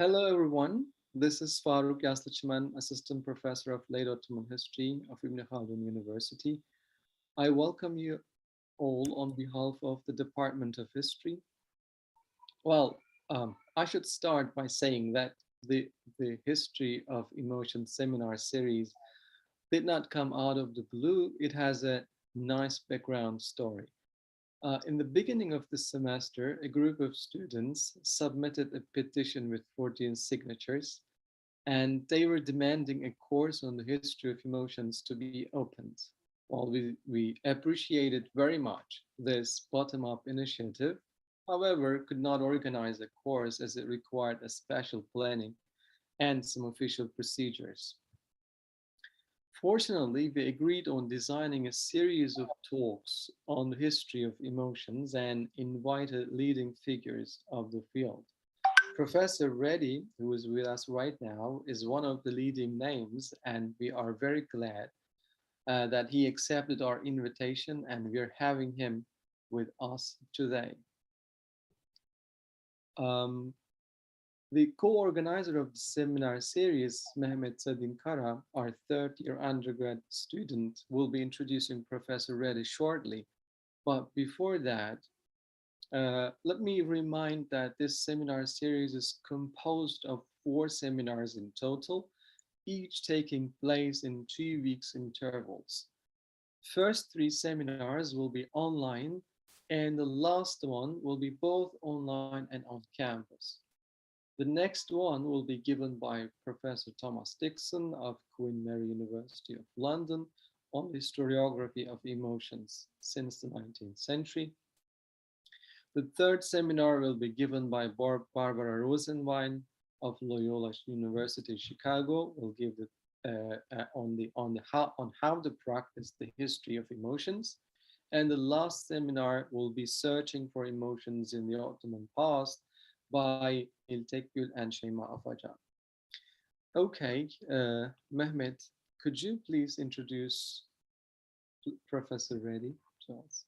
Hello, everyone. This is Farooq Yaslachiman, Assistant Professor of Late Ottoman History of Ibn Khaldun University. I welcome you all on behalf of the Department of History. Well, I should start by saying that the History of Emotion seminar series did not come out of the blue. It has a nice background story. In the beginning of the semester, a group of students submitted a petition with 14 signatures, and they were demanding a course on the history of emotions to be opened. While we appreciated very much this bottom-up initiative, however, could not organize a course as it required a special planning and some official procedures. Fortunately, we agreed on designing a series of talks on the history of emotions and invited leading figures of the field. Professor Reddy, who is with us right now, is one of the leading names, and we are very glad that he accepted our invitation, and we are having him with us today. Um, the co-organizer of the seminar series, Mehmet Sadin Kara, our third-year undergrad student, will be introducing Professor Reddy shortly. But before that, let me remind that this seminar series is composed of 4 seminars in total, each taking place in 2 weeks intervals. First 3 seminars will be online, and the last one will be both online and on campus. The next one will be given by Professor Thomas Dixon of Queen Mary University of London on the historiography of emotions since the 19th century. The third seminar will be given by Barbara Rosenwein of Loyola University Chicago. Will give it on how to practice the history of emotions. And the last seminar will be searching for emotions in the Ottoman past by Iltekgül and Şeyma Afacan. Okay, Mehmet, could you please introduce Professor Reddy to us?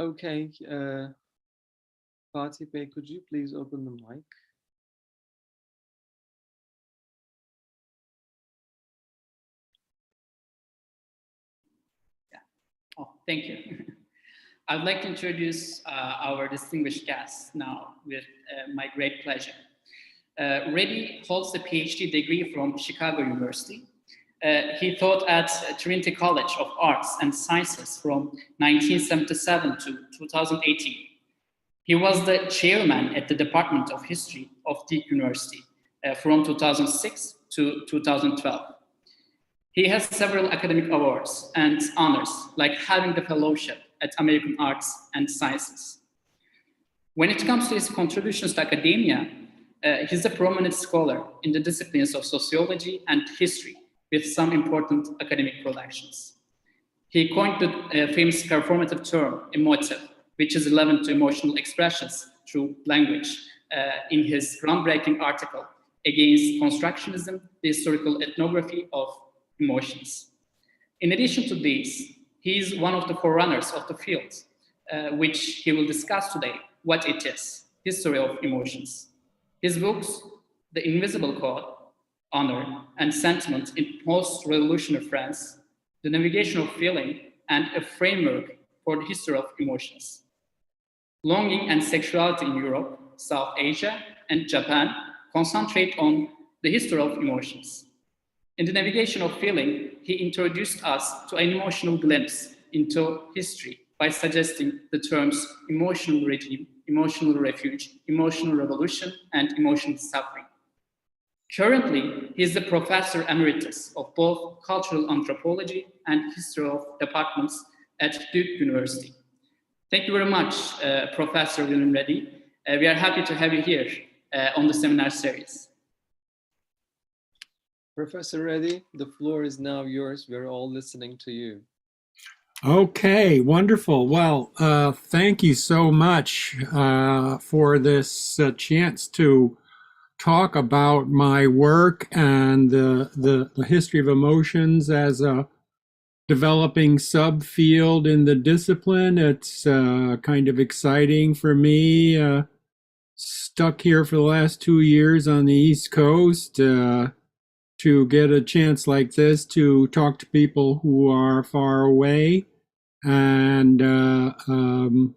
Okay, Fatih Bey, could you please open the mic? Yeah. Oh, thank you. I'd like to introduce our distinguished guest now with my great pleasure. Reddy holds a PhD degree from Chicago University. He taught at Trinity College of Arts and Sciences from 1977 to 2018. He was the chairman at the Department of History of Duke University from 2006 to 2012. He has several academic awards and honors, like having the fellowship at American Arts and Sciences. When it comes to his contributions to academia, he's a prominent scholar in the disciplines of sociology and history, with some important academic productions. He coined the famous performative term, emotive, which is relevant to emotional expressions through language, in his groundbreaking article, Against Constructionism, the Historical Ethnography of Emotions. In addition to these, he is one of the forerunners of the field, which he will discuss today, what it is, history of emotions. His books, The Invisible Code, Honor and Sentiment in Post-Revolutionary France, The Navigation of Feeling, and a Framework for the History of Emotions. Longing and Sexuality in Europe, South Asia, and Japan concentrate on the history of emotions. In The Navigation of Feeling, he introduced us to an emotional glimpse into history by suggesting the terms emotional regime, emotional refuge, emotional revolution, and emotional suffering. Currently, he is the professor emeritus of both cultural anthropology and history of departments at Duke University. Thank you very much, Professor William Reddy. We are happy to have you here on the seminar series. Professor Reddy, the floor is now yours. We're all listening to you. Okay, wonderful. Well, thank you so much for this chance to talk about my work and the history of emotions as a developing subfield in the discipline. It's kind of exciting for me. Stuck here for the last 2 years on the East Coast. To get a chance like this to talk to people who are far away. And I'm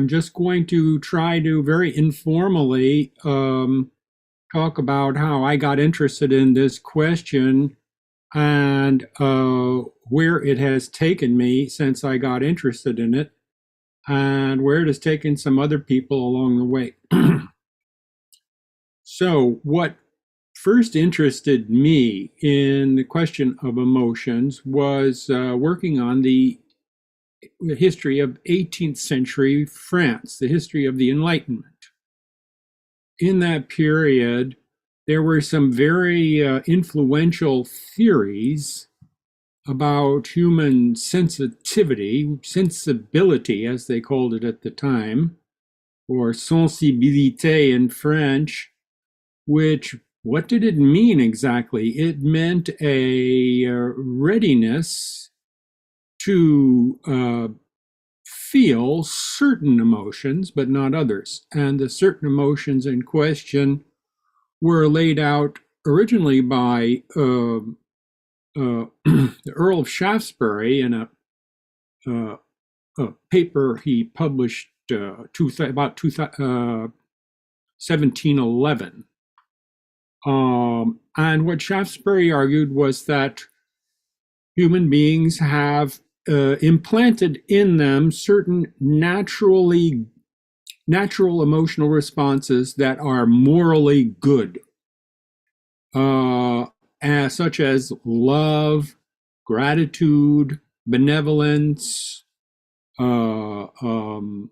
just going to try to very informally talk about how I got interested in this question and where it has taken me since I got interested in it, and where it has taken some other people along the way. So, what first interested me in the question of emotions was working on the history of 18th century France, the history of the Enlightenment. In that period, there were some very influential theories about human sensibility, as they called it at the time, or sensibilité in French, which, what did it mean exactly? It meant a readiness to feel certain emotions, but not others. And the certain emotions in question were laid out originally by the Earl of Shaftesbury in a paper he published about 1711. And what Shaftesbury argued was that human beings have implanted in them certain natural emotional responses that are morally good, such as love, gratitude, benevolence, um,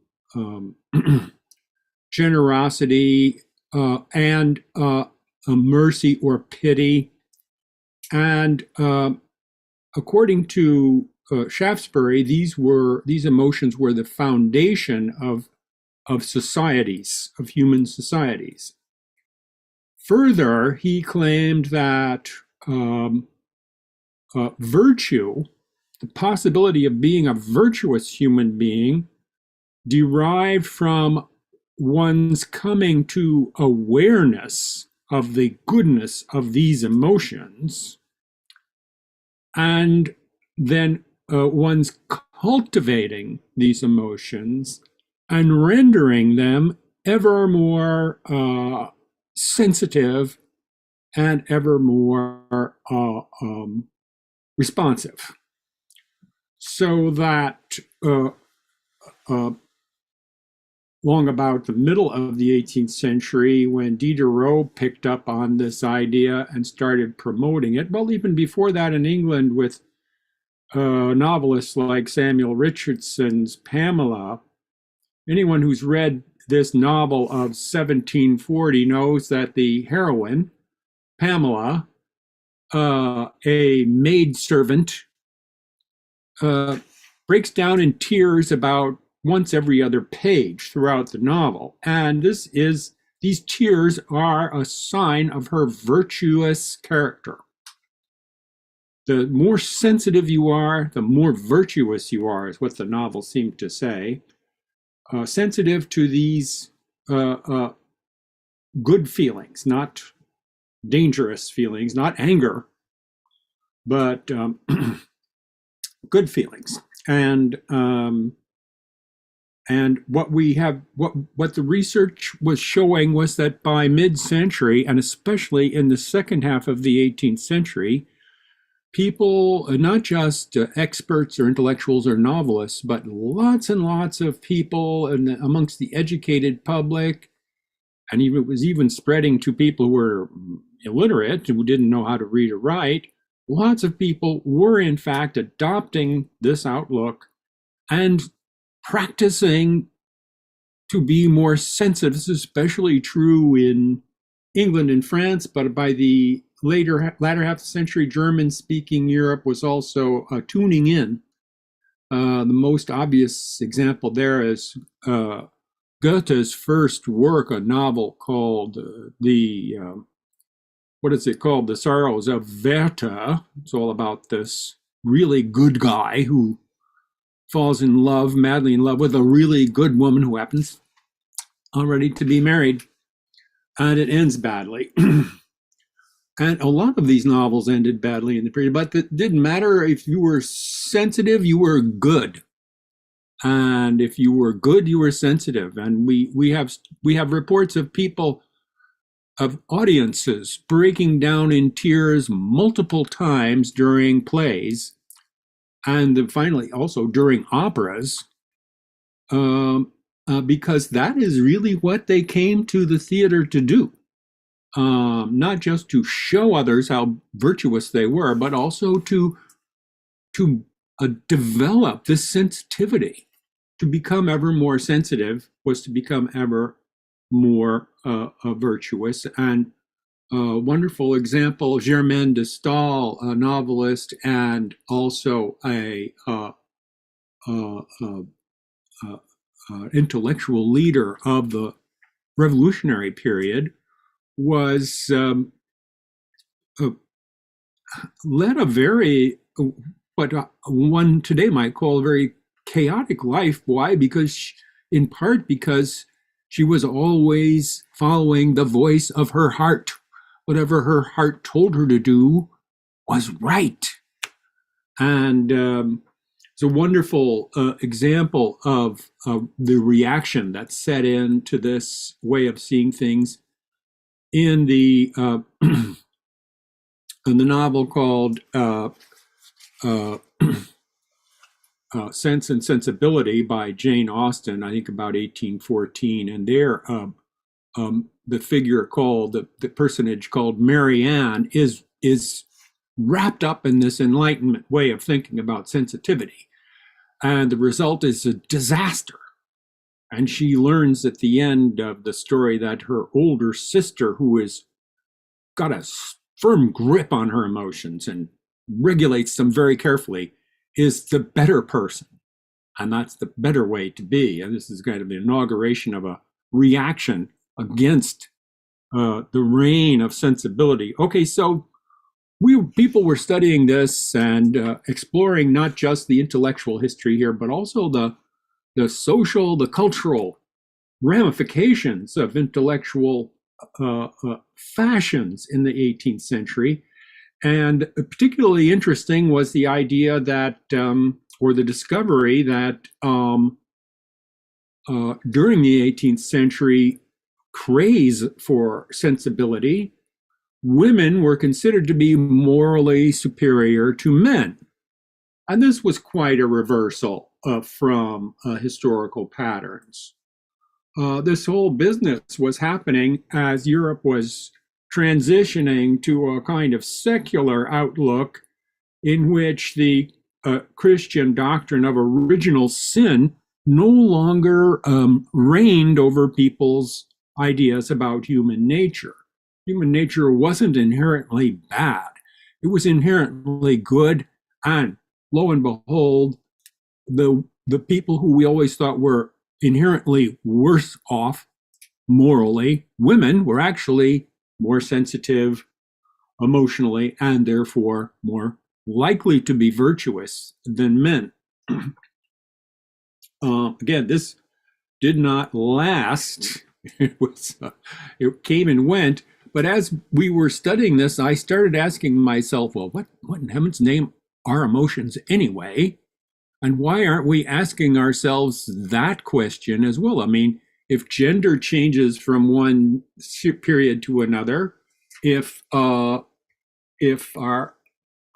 generosity, and mercy or pity. And according to Shaftesbury, these emotions were the foundation of societies, of human societies. Further, he claimed that virtue, the possibility of being a virtuous human being, derived from one's coming to awareness of the goodness of these emotions, and then one's cultivating these emotions and rendering them ever more sensitive and ever more responsive. So that uh, long about the middle of the 18th century, when Diderot picked up on this idea and started promoting it, well, even before that in England with novelists like Samuel Richardson's Pamela. Anyone who's read this novel of 1740 knows that the heroine, Pamela, a maidservant, breaks down in tears about once every other page throughout the novel. And these tears are a sign of her virtuous character. The more sensitive you are, the more virtuous you are, is what the novel seemed to say. Sensitive to these good feelings, not dangerous feelings, not anger, but good feelings. And what the research was showing was that by mid-century, and especially in the second half of the 18th century, people, not just experts or intellectuals or novelists, but lots and lots of people amongst the educated public, and it was even spreading to people who were illiterate, who didn't know how to read or write. Lots of people were in fact adopting this outlook and practicing to be more sensitive. This is especially true in England and France, but by the latter half of the century, German-speaking Europe was also tuning in The most obvious example there is Goethe's first work, a novel called what is it called? The Sorrows of Werther. It's all about this really good guy who falls in love, madly in love with a really good woman who happens already to be married. And it ends badly. And a lot of these novels ended badly in the period, but it didn't matter if you were sensitive, you were good. And if you were good, you were sensitive. And we have reports of people, of audiences breaking down in tears multiple times during plays, and finally also during operas, because that is really what they came to the theater to do. Not just to show others how virtuous they were, but also to develop this sensitivity. To become ever more sensitive was to become ever more virtuous. And a wonderful example, Germaine de Stael, a novelist and also a intellectual leader of the revolutionary period, was led a very, what one today might call a very chaotic life. Why? In part because she was always following the voice of her heart. Whatever her heart told her to do was right. And it's a wonderful example of the reaction that set into this way of seeing things in the in the novel called Sense and Sensibility by Jane Austen, I think about 1814. And there, the figure called, the personage called Mary Ann is wrapped up in this Enlightenment way of thinking about sensitivity. And the result is a disaster. And she learns at the end of the story that her older sister, who has got a firm grip on her emotions and regulates them very carefully, is the better person. And that's the better way to be. And this is kind of the inauguration of a reaction against the reign of sensibility. Okay, so people were studying this and exploring not just the intellectual history here, but also the social, the cultural ramifications of intellectual fashions in the 18th century. And particularly interesting was the idea that, or the discovery that during the 18th century craze for sensibility, women were considered to be morally superior to men. And this was quite a reversal from historical patterns. This whole business was happening as Europe was transitioning to a kind of secular outlook in which the Christian doctrine of original sin no longer reigned over people's ideas about human nature. Human nature wasn't inherently bad. It was inherently good. And lo and behold, the people who we always thought were inherently worse off morally, women, were actually more sensitive emotionally and therefore more likely to be virtuous than men. Again, this did not last. It came and went. But as we were studying this, I started asking myself, well, what in heaven's name are emotions anyway? And why aren't we asking ourselves that question as well? I mean, if gender changes from one period to another, if our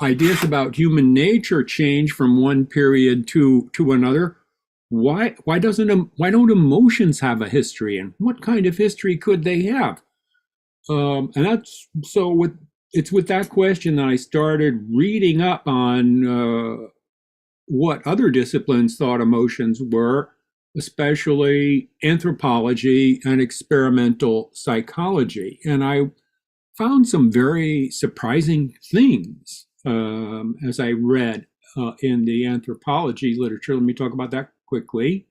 ideas about human nature change from one period to another, why don't emotions have a history, and what kind of history could they have? And that's so. It's with that question that I started reading up on what other disciplines thought emotions were, especially anthropology and experimental psychology. And I found some very surprising things as I read in the anthropology literature. Let me talk about that quickly.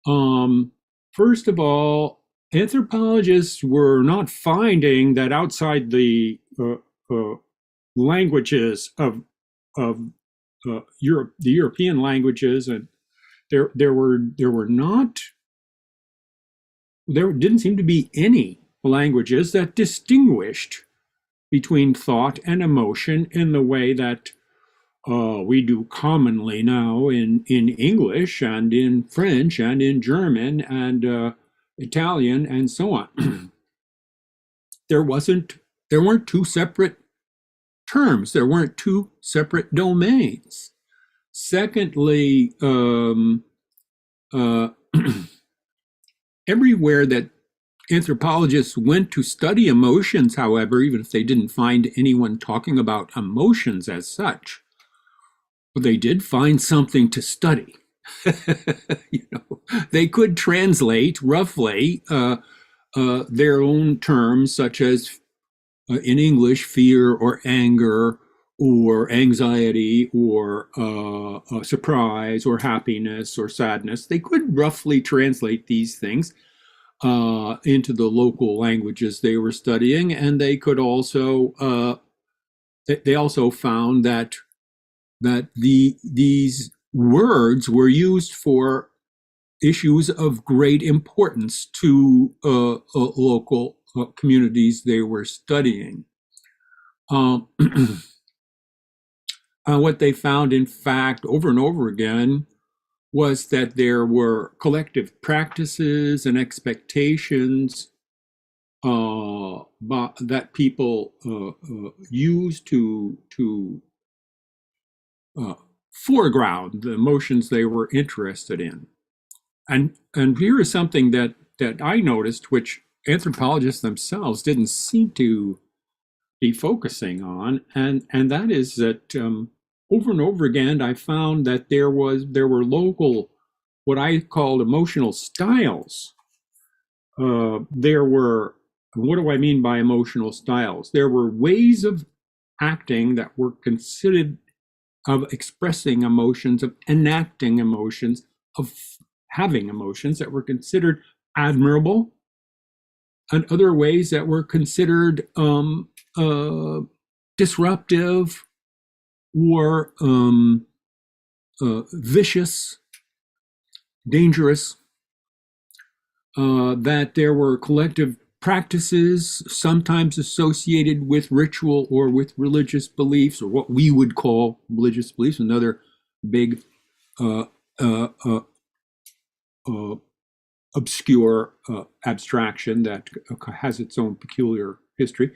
First of all, anthropologists were not finding that outside the languages of Europe, the European languages, and there didn't seem to be any languages that distinguished between thought and emotion in the way that we do commonly now in English and in French and in German and Italian and so on. There weren't two separate terms. There weren't two separate domains. Secondly, everywhere that anthropologists went to study emotions, however, even if they didn't find anyone talking about emotions as such, they did find something to study. They could translate roughly their own terms, such as in English, fear or anger or anxiety or surprise or happiness or sadness. They could roughly translate these things into the local languages they were studying, and they could also they also found that these words were used for issues of great importance to local communities they were studying. What they found, in fact, over and over again, was that there were collective practices and expectations that people used to foreground the emotions they were interested in. And here is something that I noticed, which anthropologists themselves didn't seem to be focusing on, and that is that over and over again I found that there were local, what I called emotional styles. There were, what do I mean by emotional styles? There were ways of acting that were considered, of expressing emotions, of enacting emotions, of having emotions that were considered admirable, and other ways that were considered disruptive or vicious, dangerous, that there were collective practices, sometimes associated with ritual or with religious beliefs, or what we would call religious beliefs, another big obscure abstraction that has its own peculiar history.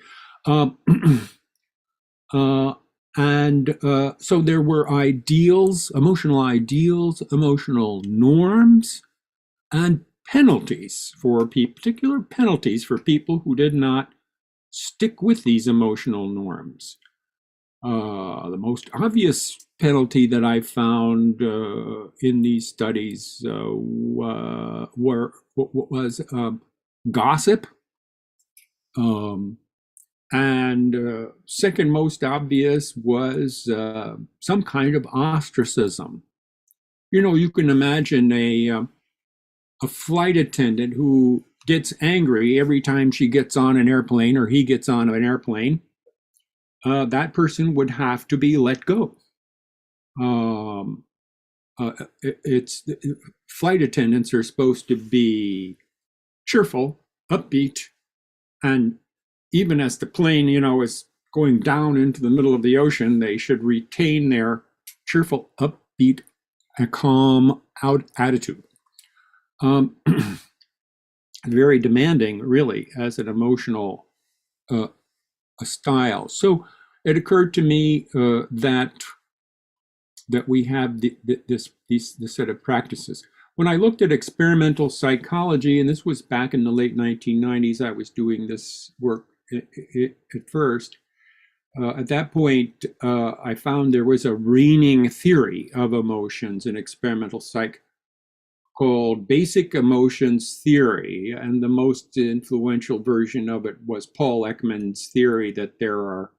And so there were ideals, emotional norms, and penalties for particular penalties for people who did not stick with these emotional norms. The most obvious penalty that I found in these studies was gossip, and second most obvious was some kind of ostracism. You can imagine a flight attendant who gets angry every time she gets on an airplane or he gets on an airplane. That person would have to be let go. Flight attendants are supposed to be cheerful, upbeat, and even as the plane, is going down into the middle of the ocean, they should retain their cheerful, upbeat, and calm attitude. Very demanding, really, as an emotional style. So it occurred to me that we have this set of practices. When I looked at experimental psychology, and this was back in the late 1990s, I was doing this work at first. At that point, I found there was a reigning theory of emotions in experimental psych called basic emotions theory, and the most influential version of it was Paul Ekman's theory that there are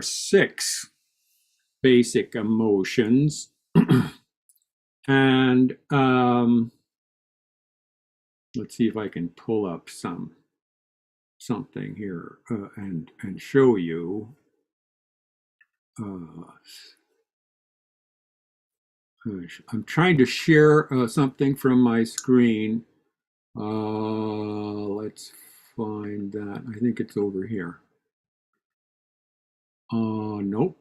6 basic emotions. And let's see if I can pull up something here and show you. I'm trying to share something from my screen. Let's find that. I think it's over here. Nope.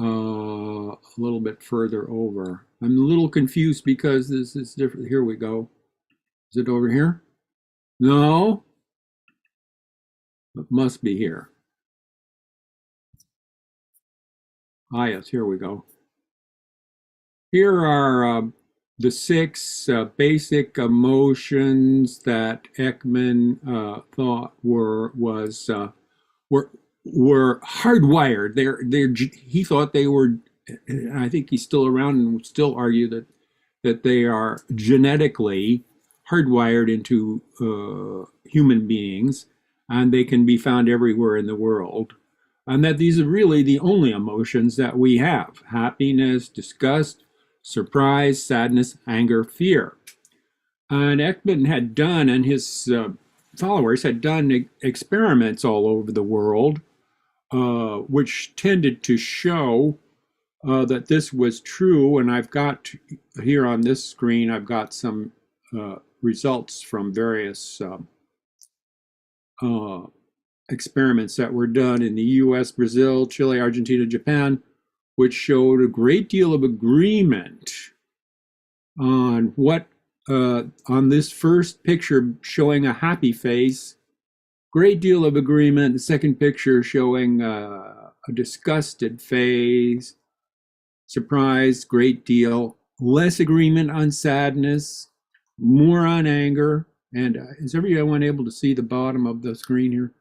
A little bit further over. I'm a little confused because this is different. Here we go. Is it over here? No. It must be here. Ah, yes, here we go. Here are the 6 basic emotions that Ekman thought were hardwired. He thought they were. I think he's still around and would still argue that they are genetically hardwired into human beings, and they can be found everywhere in the world, and that these are really the only emotions that we have: happiness, disgust, surprise, sadness, anger, fear. And Ekman had done, and his followers had done experiments all over the world, which tended to show that this was true. And I've got here on this screen, I've got some results from various experiments that were done in the US, Brazil, Chile, Argentina, Japan, which showed a great deal of agreement on what, on this first picture showing a happy face, great deal of agreement. The second picture showing a disgusted face, surprise, great deal. Less agreement on sadness, more on anger. And is everyone able to see the bottom of the screen here?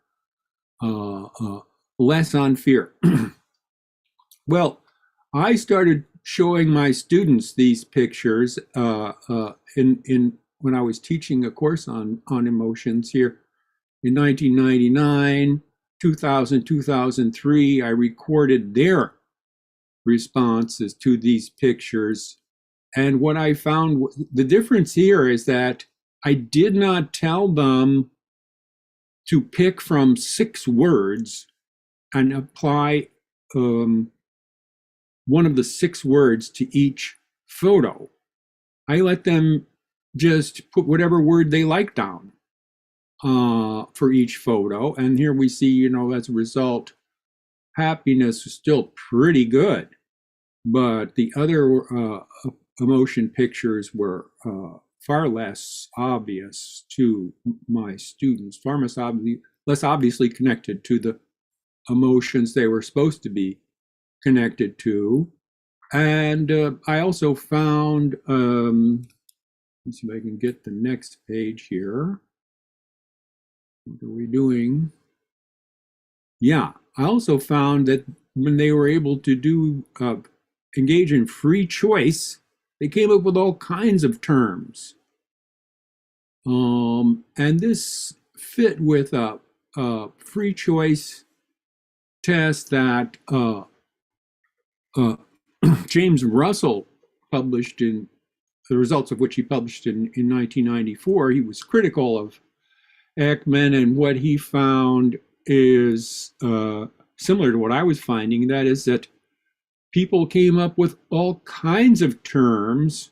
Less on fear. Well, I started showing my students these pictures when I was teaching a course on emotions here in 1999, 2000, 2003. I recorded their responses to these pictures. And what I found, the difference here is that I did not tell them to pick from 6 words and apply one of the 6 words to each photo. I let them just put whatever word they like down for each photo. And here we see, as a result, happiness is still pretty good. But the other emotion pictures were far less obvious to my students, far less obviously connected to the emotions they were supposed to be connected to. And I also found, let's see if I can get the next page here. What are we doing? Yeah, I also found that when they were able to do engage in free choice, they came up with all kinds of terms. And this fit with a free choice test that James Russell published, in the results of which he published in 1994. He was critical of Ekman, and what he found is similar to what I was finding. That is that people came up with all kinds of terms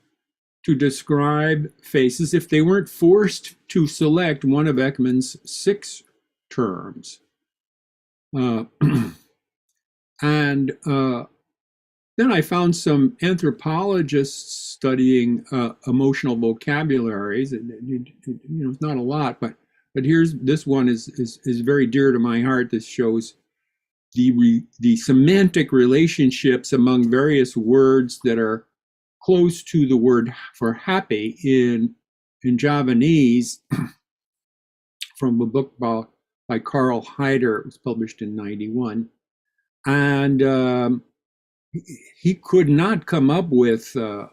to describe faces if they weren't forced to select one of Ekman's 6 terms. And then I found some anthropologists studying emotional vocabularies. It's not a lot, but here's this one is very dear to my heart. This shows the semantic relationships among various words that are close to the word for happy in Javanese, from a book by Carl Heider. It was published in '91, and he could not come up with a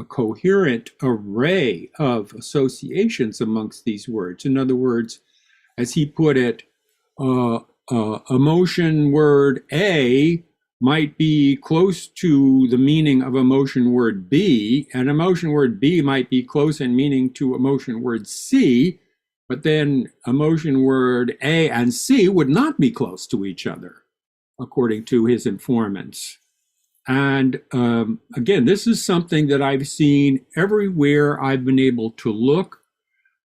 coherent array of associations amongst these words. In other words, as he put it, emotion word A might be close to the meaning of emotion word B, and emotion word B might be close in meaning to emotion word C, but then emotion word A and C would not be close to each other, according to his informants. And again, this is something that I've seen everywhere I've been able to look,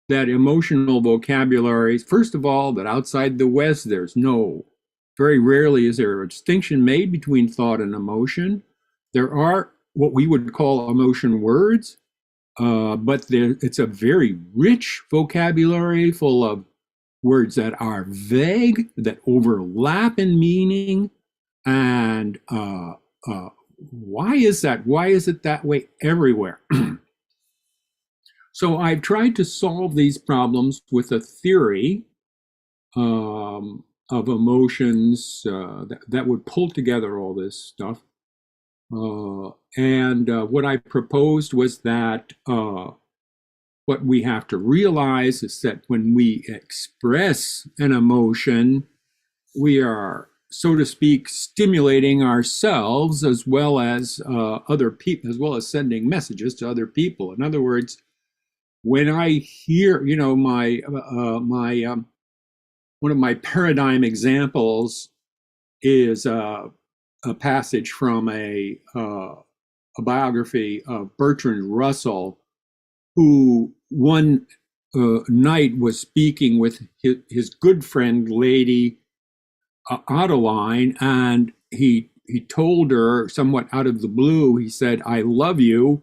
that emotional vocabularies, first of all, that outside the West, very rarely is there a distinction made between thought and emotion. There are what we would call emotion words, but it's a very rich vocabulary full of words that are vague, that overlap in meaning. And why is that? Why is it that way everywhere? So I've tried to solve these problems with a theory of emotions that would pull together all this stuff. And what I proposed was that what we have to realize is that when we express an emotion, we are, so to speak, stimulating ourselves as well as other people, as well as sending messages to other people. In other words, when I hear, one of my paradigm examples is a passage from a biography of Bertrand Russell, who one night was speaking with his good friend, Lady Adeline, and he told her somewhat out of the blue, he said, "I love you."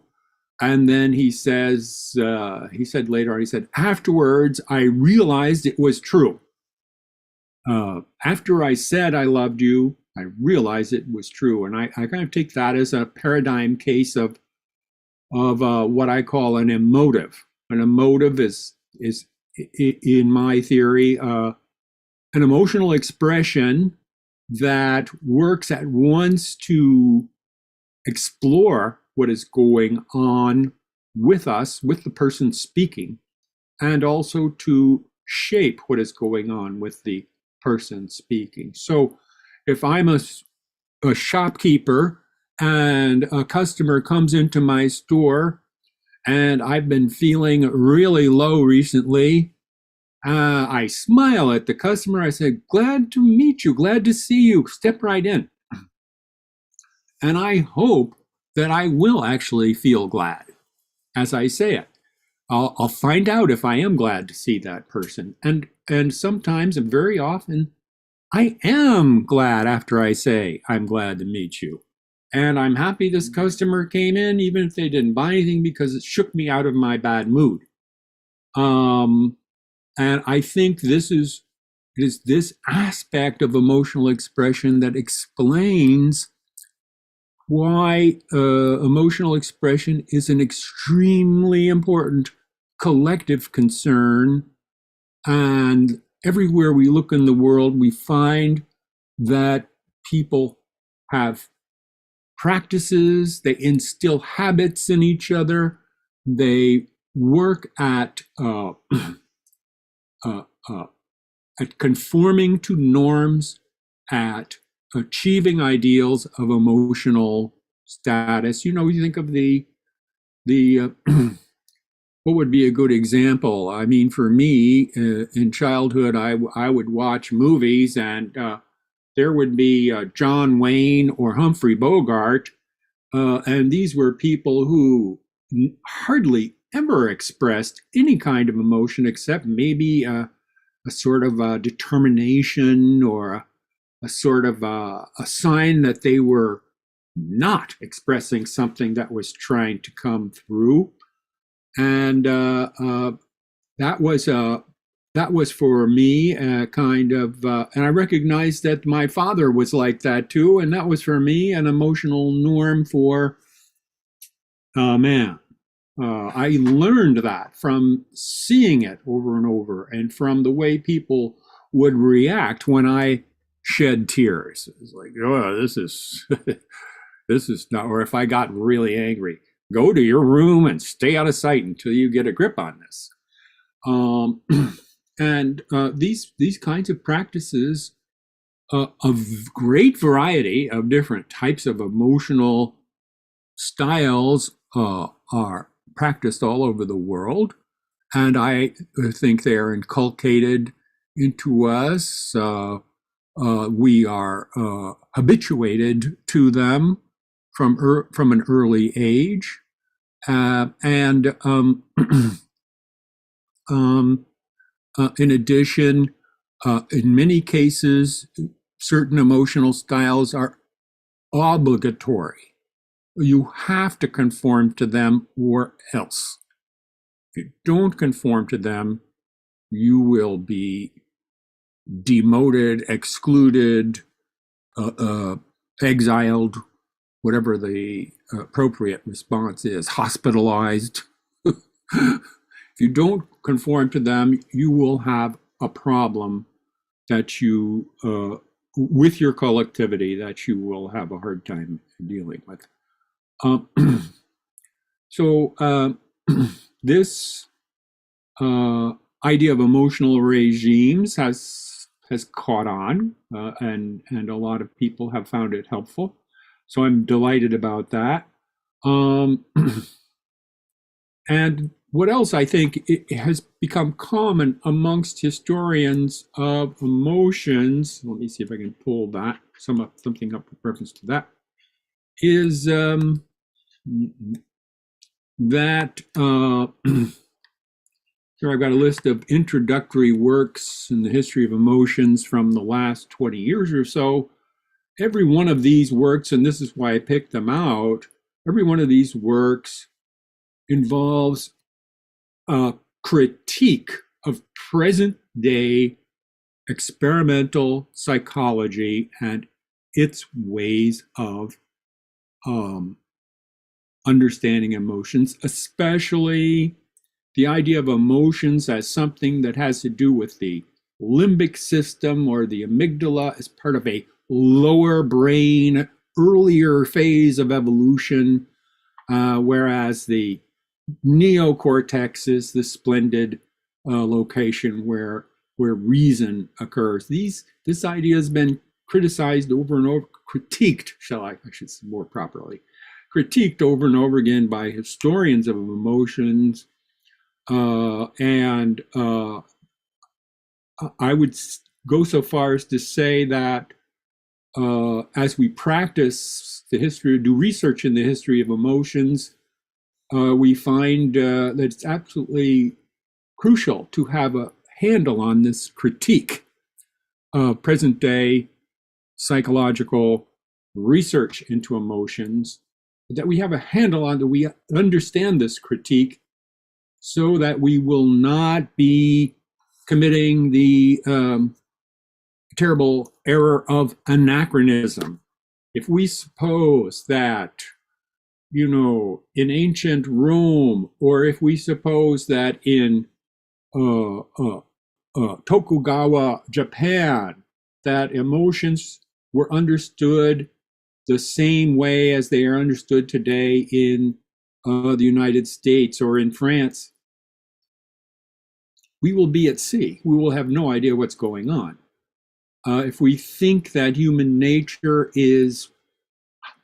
And then he said later on, he said, "Afterwards, I realized it was true. After I said I loved you, I realized it was true." And I kind of take that as a paradigm case of what I call an emotive. An emotive is in my theory, an emotional expression that works at once to explore what is going on with us, with the person speaking, and also to shape what is going on with the person speaking. So if I'm a shopkeeper and a customer comes into my store and I've been feeling really low recently, I smile at the customer. I say, "Glad to meet you, glad to see you, step right in." And I hope that I will actually feel glad as I say it. I'll find out if I am glad to see that person. And sometimes, and very often, I am glad after I say, "I'm glad to meet you." And I'm happy this customer came in, even if they didn't buy anything, because it shook me out of my bad mood. And I think it is this aspect of emotional expression that explains why emotional expression is an extremely important collective concern. And everywhere we look in the world, we find that people have practices, they instill habits in each other, they work at conforming to norms, at achieving ideals of emotional status. You think of the what would be a good example? I mean, for me, in childhood, I would watch movies, and there would be John Wayne or Humphrey Bogart, and these were people who hardly ever expressed any kind of emotion except maybe a sort of determination or a sort of a sign that they were not expressing something that was trying to come through. And that was for me a kind of, and I recognized that my father was like that too, and that was for me an emotional norm for man. I learned that from seeing it over and over, and from the way people would react when I shed tears. It's like, "Oh, this is this is not," or if I got really angry, "Go to your room and stay out of sight until you get a grip on this." And these kinds of practices a great variety of different types of emotional styles are practiced all over the world, and I think they are inculcated into us. We are habituated to them from an early age, and in addition, in many cases, certain emotional styles are obligatory. You have to conform to them or else. If you don't conform to them, you will be demoted, excluded, exiled, whatever the appropriate response is, hospitalized. If you don't conform to them, you will have a problem that you, with your collectivity, that you will have a hard time dealing with. So this idea of emotional regimes has caught on, and a lot of people have found it helpful. So I'm delighted about that. And what else? I think it has become common amongst historians of emotions. Let me see if I can pull that something up with reference to that. Is that here I've got a list of introductory works in the history of emotions from the last 20 years or so. Every one of these works, and this is why I picked them out, every one of these works involves a critique of present day experimental psychology and its ways of understanding emotions, especially the idea of emotions as something that has to do with the limbic system or the amygdala as part of a lower brain, earlier phase of evolution, whereas the neocortex is the splendid location where reason occurs. This idea has been criticized over and over, critiqued, I should say more properly, critiqued over and over again by historians of emotions. And I would go so far as to say that as we practice the history, do research in the history of emotions, we find that it's absolutely crucial to have a handle on this critique of present day psychological research into emotions, that we have a handle on, that we understand this critique so that we will not be committing the terrible error of anachronism. If we suppose that, in ancient Rome, or if we suppose that in Tokugawa Japan, that emotions were understood the same way as they are understood today in the United States or in France, we will be at sea. We will have no idea what's going on. If we think that human nature is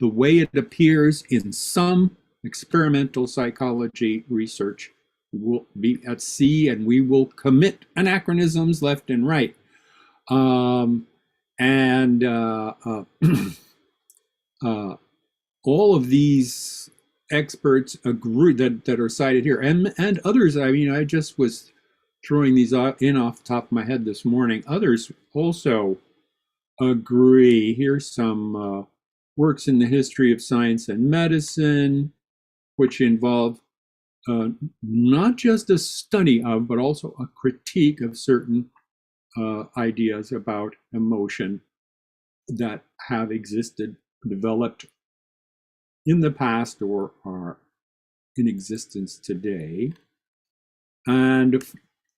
the way it appears in some experimental psychology research, we will be at sea and we will commit anachronisms left and right. All of these experts agree that are cited here, and others. I mean, I just was throwing these in off the top of my head this morning. Others also agree. Here's some works in the history of science and medicine, which involve not just a study of, but also a critique of certain ideas about emotion that have existed, developed in the past, or are in existence today. And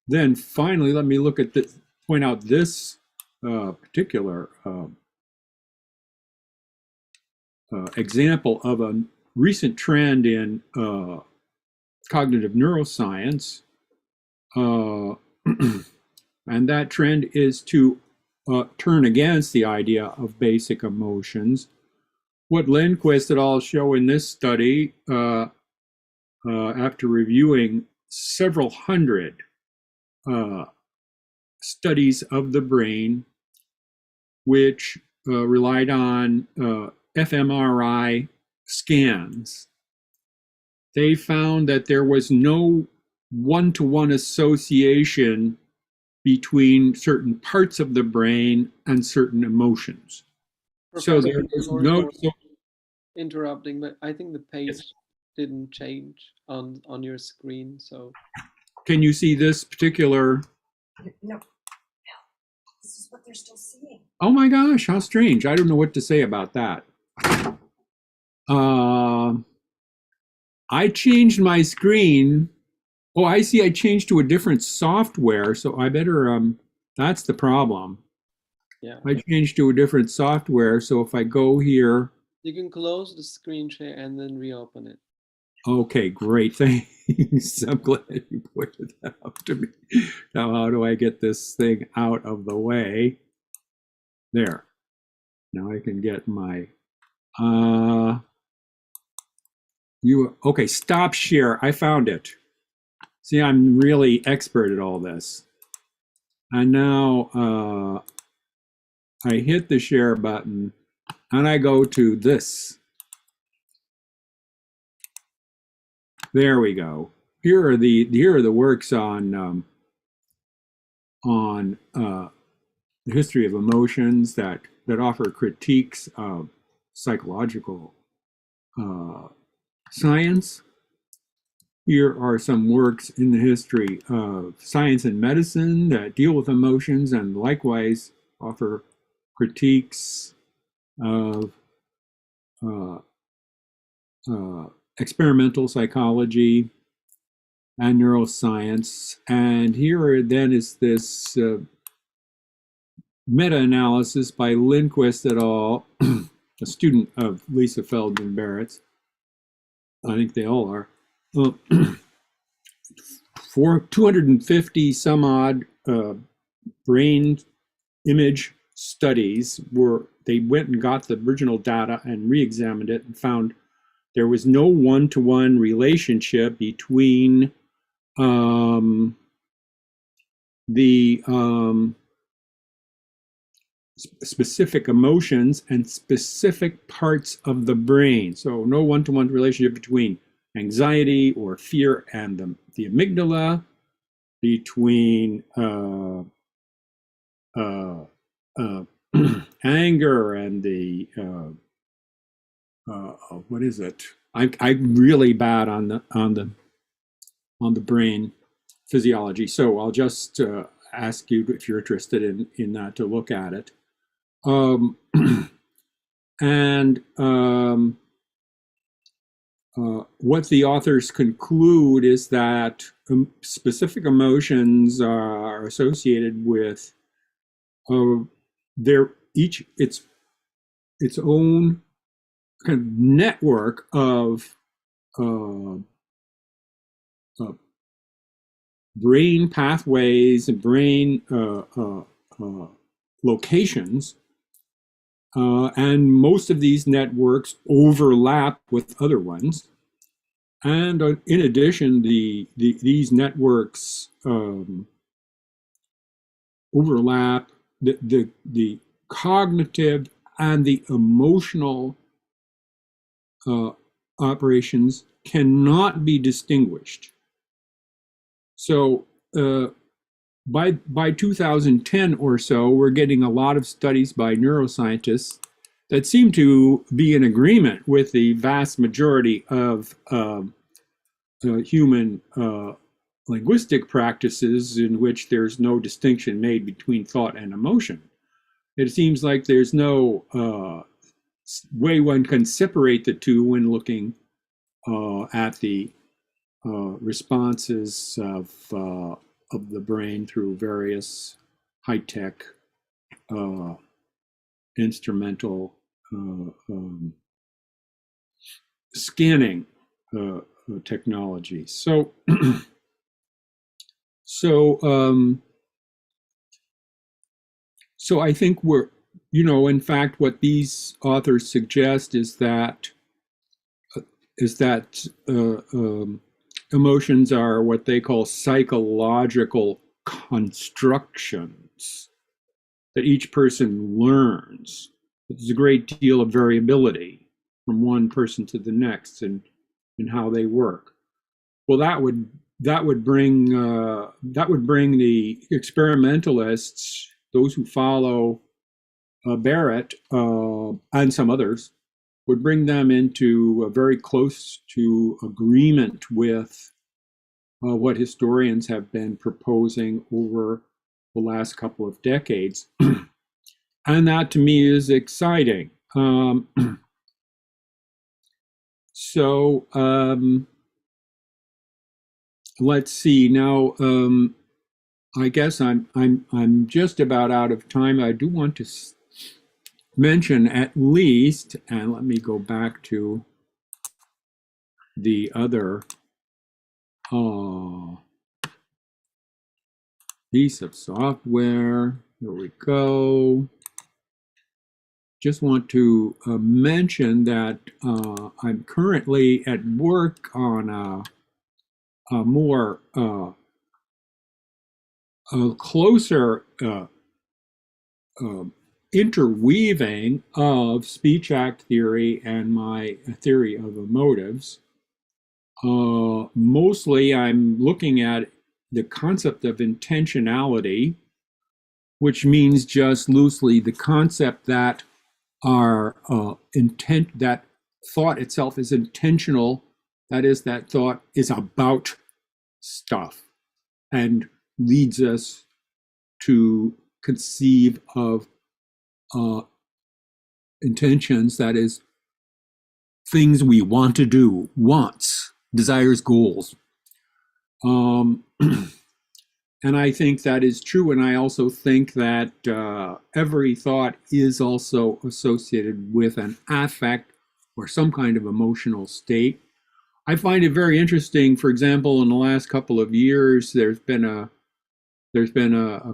then finally, let me look at this, point out this particular example of a recent trend in cognitive neuroscience. And that trend is to turn against the idea of basic emotions. What Lindquist et al. Show in this study, after reviewing several hundred studies of the brain, which relied on fMRI scans, they found that there was no one-to-one association between certain parts of the brain and certain emotions. So Professor, there is sorry no. for interrupting, but I think the page Yes. didn't change on your screen. So Can you see this particular? No, this is what they're still seeing. Oh my gosh, how strange! I don't know what to say about that. I changed my screen. Oh, I see. I changed to a different software, so I better. That's the problem. yeah, I changed to a different software, so if I go here. you can close the screen share and then reopen it. Okay, great. Thanks. I'm glad you pointed that out to me. Now, how do I get this thing out of the way? There. Now I can get my okay, stop share. I found it. See, I'm really expert at all this. And now I hit the share button and I go to this. There we go. Here are the works on the history of emotions that offer critiques of psychological science. Here are some works in the history of science and medicine that deal with emotions and likewise offer critiques of experimental psychology and neuroscience. And here then is this meta-analysis by Lindquist et al., a student of Lisa Feldman Barrett's. I think they all are. For 250 some odd brain image studies they went and got the original data and re-examined it and found there was no one-to-one relationship between the specific emotions and specific parts of the brain. So no one-to-one relationship between anxiety or fear and the amygdala, between anger and the what is it? I'm really bad on the brain physiology, so I'll just ask you if you're interested in that to look at it. And what the authors conclude is that specific emotions are associated with its own kind of network of brain pathways and brain locations. And most of these networks overlap with other ones. And in addition, these networks overlap. The cognitive and the emotional operations cannot be distinguished. So by 2010 or so, we're getting a lot of studies by neuroscientists that seem to be in agreement with the vast majority of human linguistic practices in which there's no distinction made between thought and emotion. It seems like there's no way one can separate the two when looking at the responses of the brain through various high-tech instrumental scanning technology. So, So I think we're, in fact, what these authors suggest is that emotions are what they call psychological constructions that each person learns. There's a great deal of variability from one person to the next in how they work. Well, that would bring the experimentalists, those who follow Barrett and some others, would bring them into very close to agreement with what historians have been proposing over the last couple of decades. And that to me is exciting. So let's see now. I guess I'm just about out of time. I do want to mention at least, and let me go back to the other piece of software. Here we go. Just want to mention that I'm currently at work on a more a closer interweaving of speech act theory and my theory of emotives. Mostly I'm looking at the concept of intentionality, which means just loosely the concept that our that thought itself is intentional. That is, that thought is about stuff and leads us to conceive of intentions, that is, things we want to do, wants, desires, goals. And I think that is true. And I also think that every thought is also associated with an affect or some kind of emotional state. I find it very interesting. For example, in the last couple of years, there's been a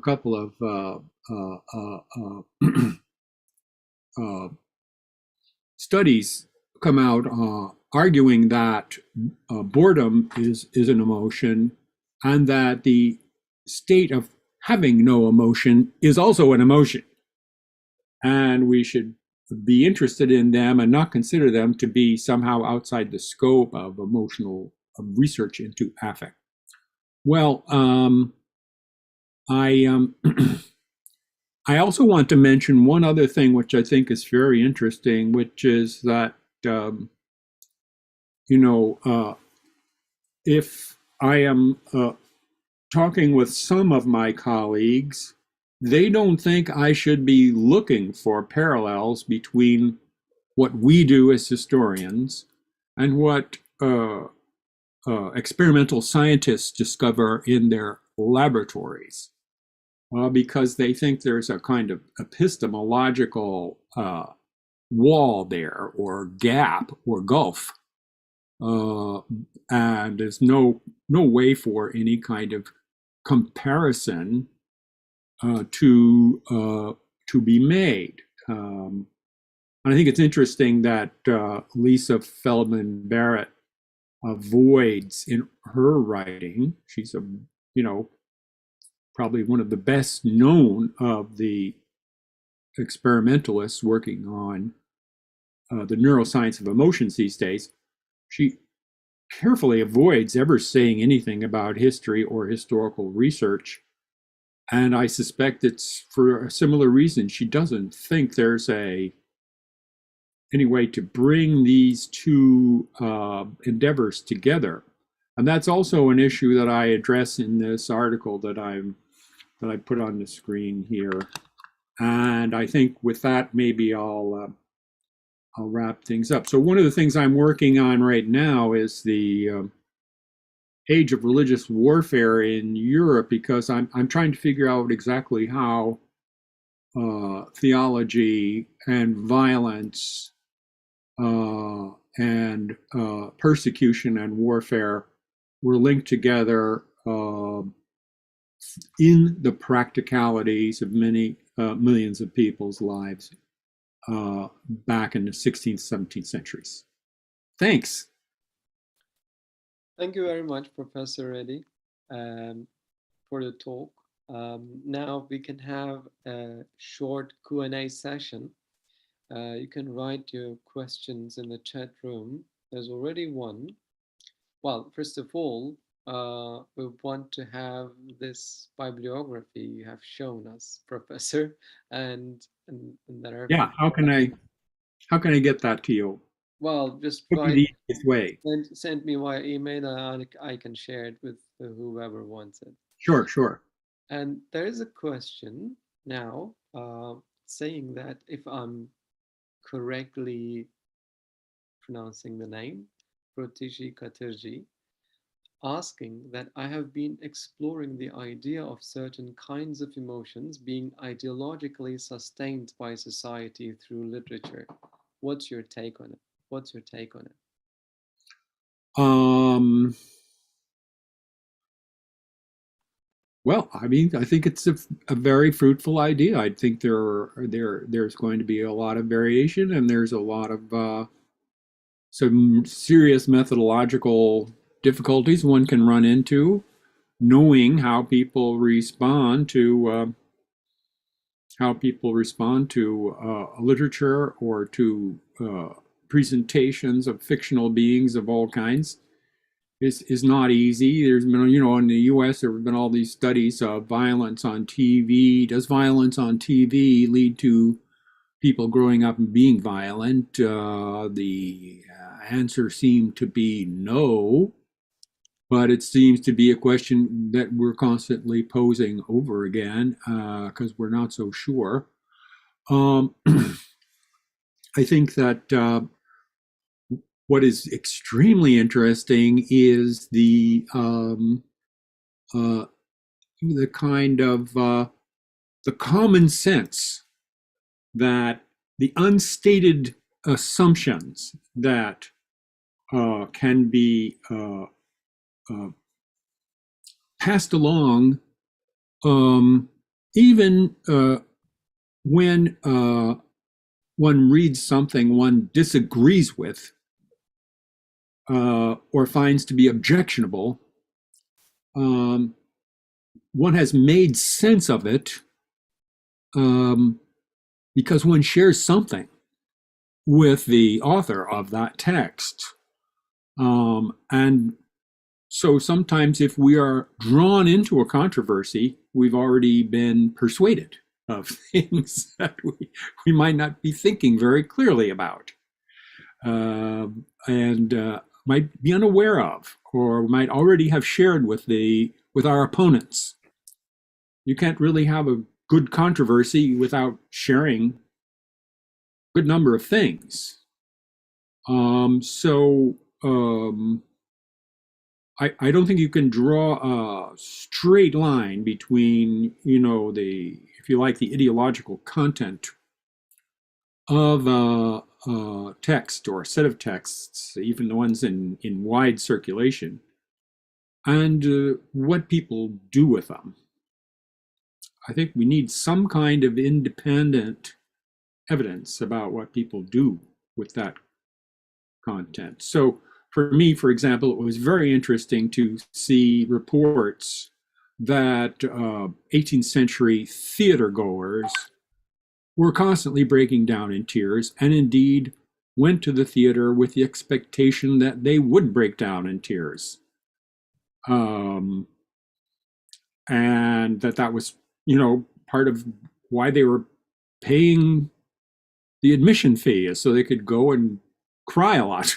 couple of studies come out arguing that boredom is an emotion, and that the state of having no emotion is also an emotion, and we should be interested in them and not consider them to be somehow outside the scope of emotional research into affect. Well, I I also want to mention one other thing which I think is very interesting, which is that if I am talking with some of my colleagues, they don't think I should be looking for parallels between what we do as historians and what experimental scientists discover in their laboratories, because they think there's a kind of epistemological wall there, or gap, or gulf, and there's no way for any kind of comparison to be made. And I think it's interesting that Lisa Feldman Barrett avoids in her writing. She's probably one of the best known of the experimentalists working on the neuroscience of emotions these days. She carefully avoids ever saying anything about history or historical research. And I suspect it's for a similar reason. She doesn't think there's any way to bring these two endeavors together. And that's also an issue that I address in this article that I put on the screen here. And I think with that, maybe I'll wrap things up. So one of the things I'm working on right now is the age of religious warfare in Europe, because I'm trying to figure out exactly how theology and violence and persecution and warfare were linked together in the practicalities of many millions of people's lives back in the 16th, 17th centuries. Thanks. Thank you very much, Professor Reddy, for the talk. Now we can have a short Q&A session. You can write your questions in the chat room. There's already one. Well, first of all, we want to have this bibliography you have shown us, Professor, and there are Yeah, how can I get that to you? well, just What would write, be the easiest way? send me via email, and I can share it with whoever wants it. Sure, sure. And there is a question now saying that if I'm correctly pronouncing the name, Protiji Katerji, asking that I have been exploring the idea of certain kinds of emotions being ideologically sustained by society through literature. What's your take on it? What's your take on it? Well, I mean, I think it's a very fruitful idea. I think there's going to be a lot of variation, and there's a lot of some serious methodological difficulties one can run into knowing how people respond to literature or to presentations of fictional beings of all kinds is not easy. There's been, in the U.S. there have been all these studies of violence on TV. Does violence on TV lead to people growing up and being violent? The answer seemed to be no, but it seems to be a question that we're constantly posing over again because we're not so sure. I think that what is extremely interesting is the kind of the common sense that the unstated assumptions that can be passed along even when one reads something one disagrees with or finds to be objectionable, one has made sense of it because one shares something with the author of that text. And so sometimes if we are drawn into a controversy, we've already been persuaded of things that we might not be thinking very clearly about. And might be unaware of, or might already have shared with our opponents. You can't really have a good controversy without sharing a good number of things. I don't think you can draw a straight line between, if you like, the ideological content of a text or a set of texts, even the ones in wide circulation, and what people do with them. I think we need some kind of independent evidence about what people do with that content. So for me, for example, it was very interesting to see reports that 18th century theater goers were constantly breaking down in tears, and indeed went to the theater with the expectation that they would break down in tears. And that was, part of why they were paying the admission fee, is so they could go and cry a lot.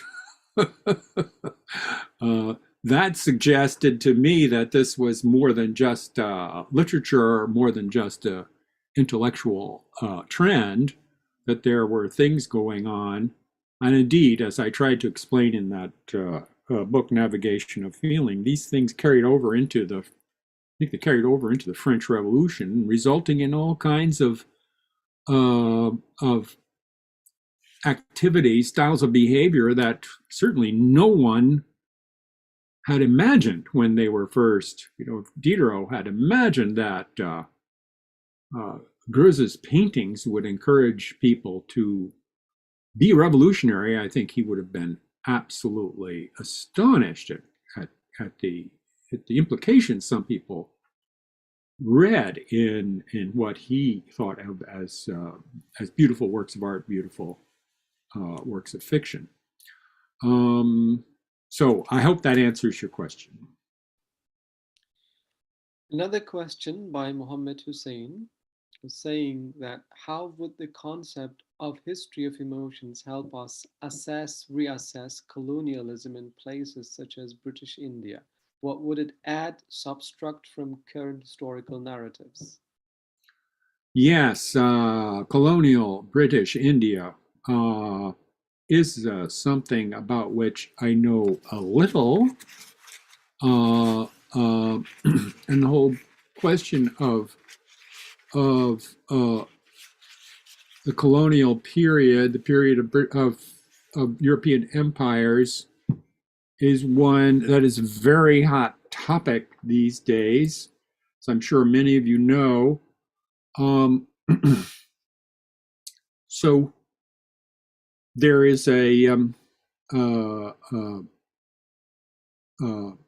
That suggested to me that this was more than just literature, or more than just a intellectual trend, that there were things going on. And indeed, as I tried to explain in that book, Navigation of Feeling, these things carried over into the French Revolution, resulting in all kinds of activities, styles of behavior that certainly no one had imagined when they were first. Diderot had imagined that Greuze's paintings would encourage people to be revolutionary, I think he would have been absolutely astonished at, at the implications some people read in what he thought of as beautiful works of art, beautiful works of fiction. So I hope that answers your question. Another question by Mohammed Hussein was saying that how would the concept of history of emotions help us reassess colonialism in places such as British India? What would it add, subtract from current historical narratives? Yes, colonial British India is something about which I know a little. And the whole question of the colonial period, the period of European empires, is one that is a very hot topic these days. So I'm sure many of you know. So there is a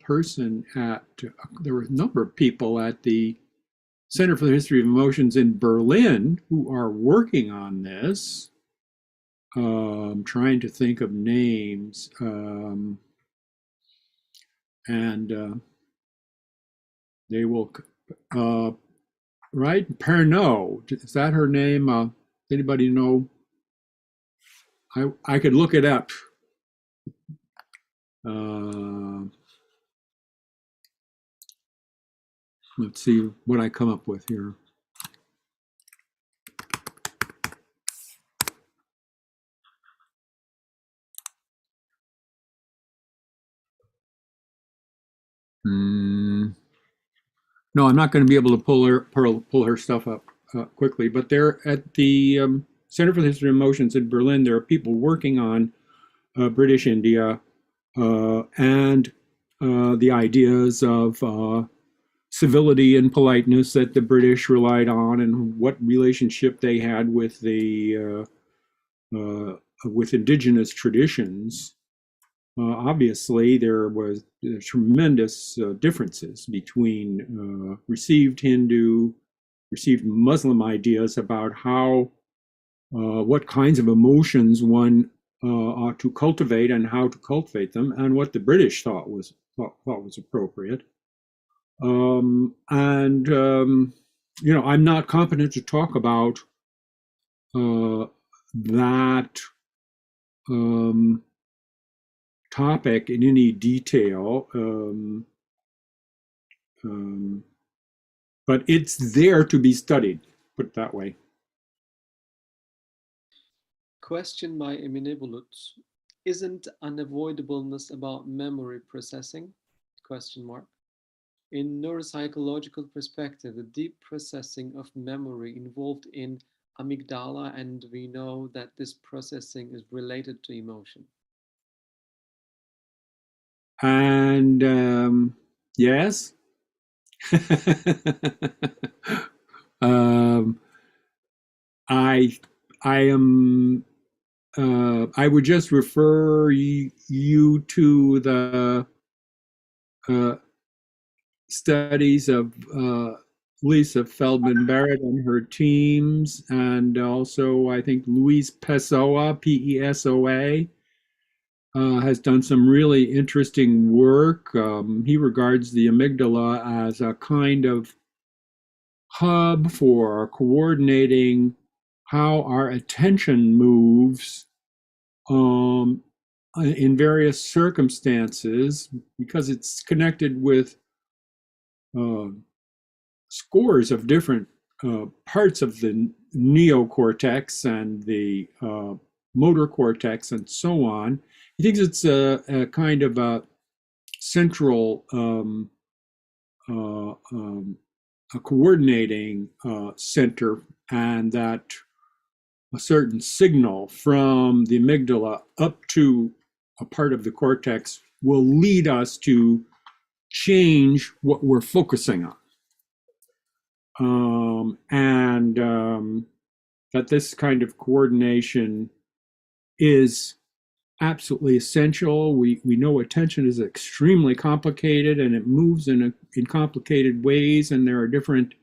person there were a number of people at the Center for the History of Emotions in Berlin who are working on this. Trying to think of names. And they will, right? Pernod, is that her name? Anybody know? I could look it up. Let's see what I come up with here. No, I'm not going to be able to pull her stuff up quickly, but they're at the Center for the History of Emotions in Berlin. There are people working on British India and the ideas of civility and politeness that the British relied on, and what relationship they had with the with indigenous traditions. Obviously, there was tremendous differences between received Hindu, received Muslim ideas about how what kinds of emotions one ought to cultivate and how to cultivate them, and what the British thought was appropriate. You know, I'm not competent to talk about that topic in any detail, but it's there to be studied, put it that way. Question by Emine Bulut. Isn't unavoidableness about memory processing? Question mark. In neuropsychological perspective, the deep processing of memory involved in amygdala, and we know that this processing is related to emotion. And yes. I am. I would just refer you to the studies of Lisa Feldman Barrett and her teams, and also I think Luis Pessoa, P-E-S-O-A, has done some really interesting work. He regards the amygdala as a kind of hub for coordinating how our attention moves in various circumstances, because it's connected with scores of different parts of the neocortex and the motor cortex and so on. He thinks it's a kind of a central a coordinating center, and that a certain signal from the amygdala up to a part of the cortex will lead us to change what we're focusing and that this kind of coordination is absolutely essential. We know attention is extremely complicated and it moves in complicated ways, and there are different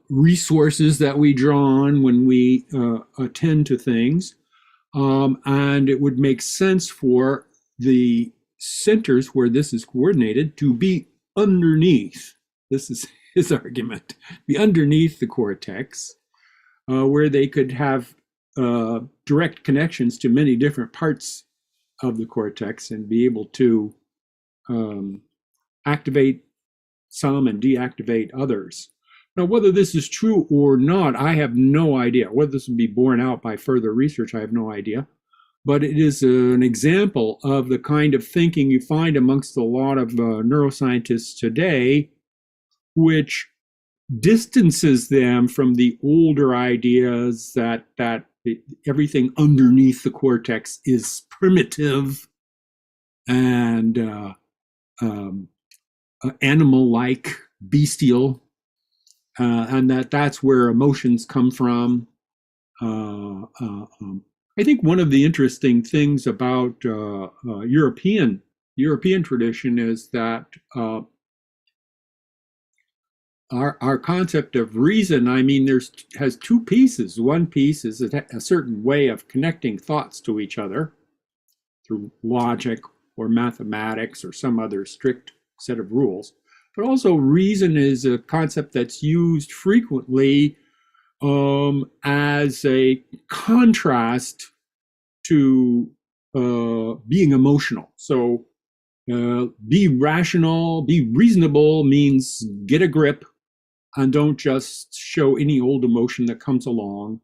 resources that we draw on when we attend to things. And it would make sense for the centers where this is coordinated to be underneath. This is his argument, be underneath the cortex, where they could have direct connections to many different parts of the cortex and be able to activate some and deactivate others. Now, whether this is true or not, I have no idea. Whether this will be borne out by further research, I have no idea. But it is an example of the kind of thinking you find amongst a lot of neuroscientists today, which distances them from the older ideas that everything underneath the cortex is primitive and animal-like, bestial, and that's where emotions come from. I think one of the interesting things about European tradition is that our concept of reason, I mean, has two pieces. One piece is a certain way of connecting thoughts to each other through logic or mathematics or some other strict set of rules. But also reason is a concept that's used frequently as a contrast to being emotional. So be rational, be reasonable means get a grip and don't just show any old emotion that comes along.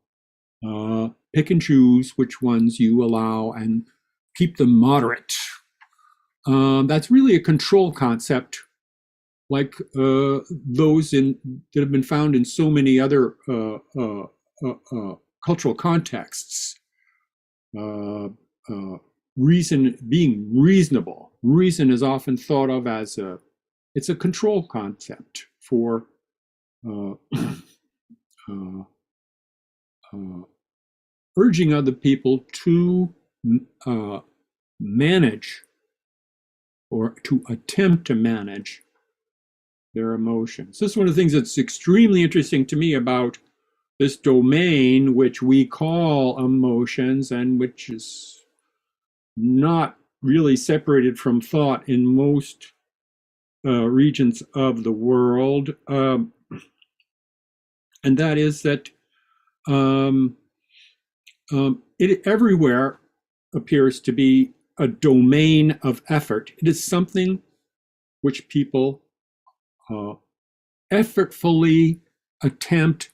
Pick and choose which ones you allow and keep them moderate. That's really a control concept, like those that have been found in so many other cultural contexts. Reason, being reasonable. Reason is often thought of as it's a control concept for urging other people to manage or to attempt to manage their emotions. This is one of the things that's extremely interesting to me about this domain, which we call emotions and which is not really separated from thought in most regions of the world. And that is that it everywhere appears to be a domain of effort. It is something which people effortfully attempt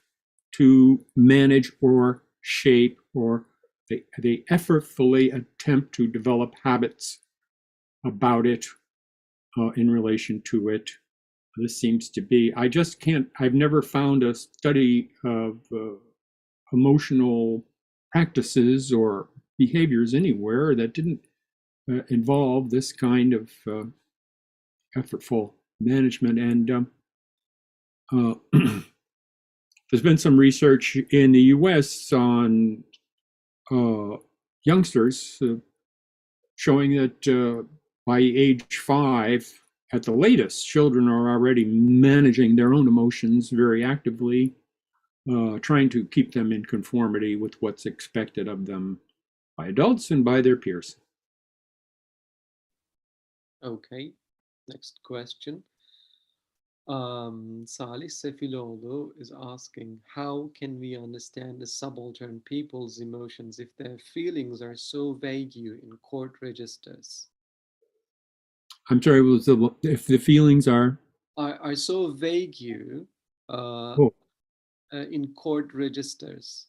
to manage or shape, or they effortfully attempt to develop habits about it in relation to it. This seems to be, I've never found a study of emotional practices or behaviors anywhere that didn't involve this kind of effortful management. And there's been some research in the US on youngsters showing that by age 5, at the latest, children are already managing their own emotions very actively, trying to keep them in conformity with what's expected of them by adults and by their peers. Okay, next question. Salih Sefiloğlu is asking, how can we understand the subaltern people's emotions if their feelings are so vague in court registers? I'm sorry, if the feelings are so vague in court registers?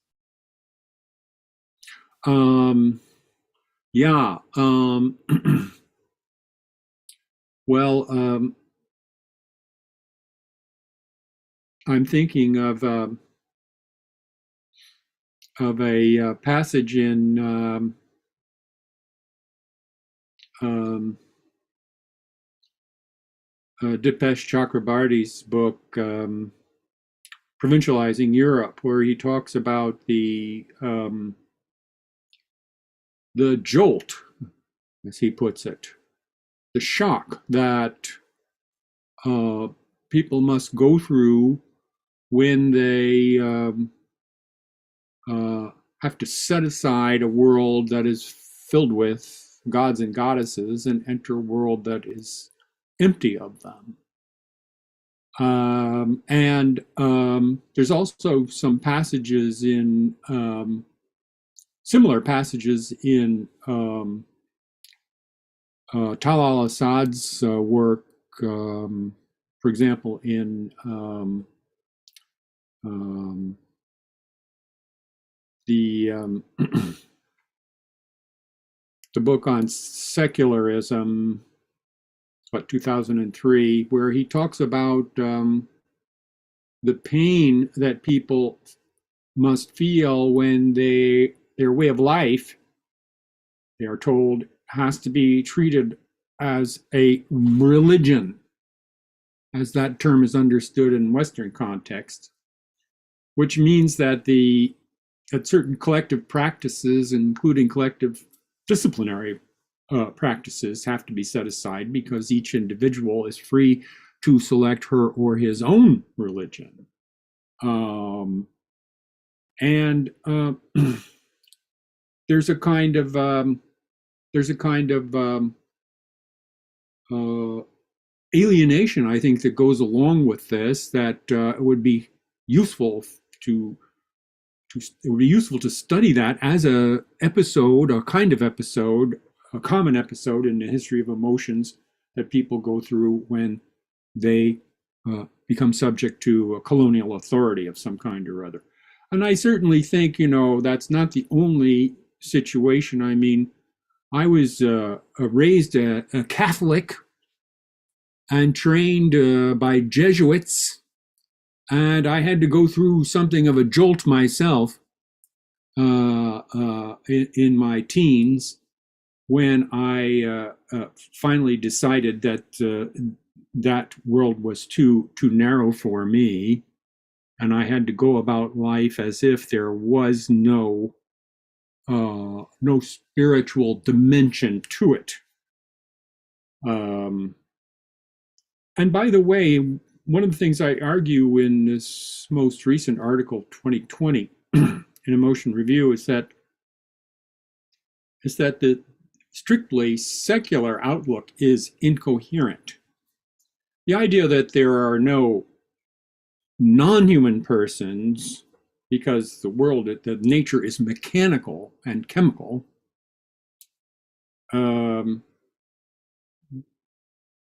Yeah. Well, I'm thinking of a passage in Dipesh Chakrabarty's book, Provincializing Europe, where he talks about the jolt, as he puts it, the shock that people must go through when they have to set aside a world that is filled with gods and goddesses and enter a world that is empty of them. And there's also some passages in similar passages in Tal al-Assad's work, for example, in the the book on secularism, 2003, where he talks about the pain that people must feel when their way of life, they are told, has to be treated as a religion, as that term is understood in Western context, which means that certain collective practices, including collective disciplinary practices, have to be set aside because each individual is free to select her or his own religion. And there's a kind of alienation, I think, that goes along with this, that it would be useful to study that as a kind of episode, a common episode in the history of emotions that people go through when they become subject to a colonial authority of some kind or other. And I certainly think, that's not the only situation. I mean, I was raised a Catholic and trained by Jesuits, and I had to go through something of a jolt myself in my teens when I finally decided that that world was too narrow for me, and I had to go about life as if there was no spiritual dimension to it. And by the way, one of the things I argue in this most recent article, 2020, in Emotion Review, is that the strictly secular outlook is incoherent. The idea that there are no non-human persons because the nature is mechanical and chemical,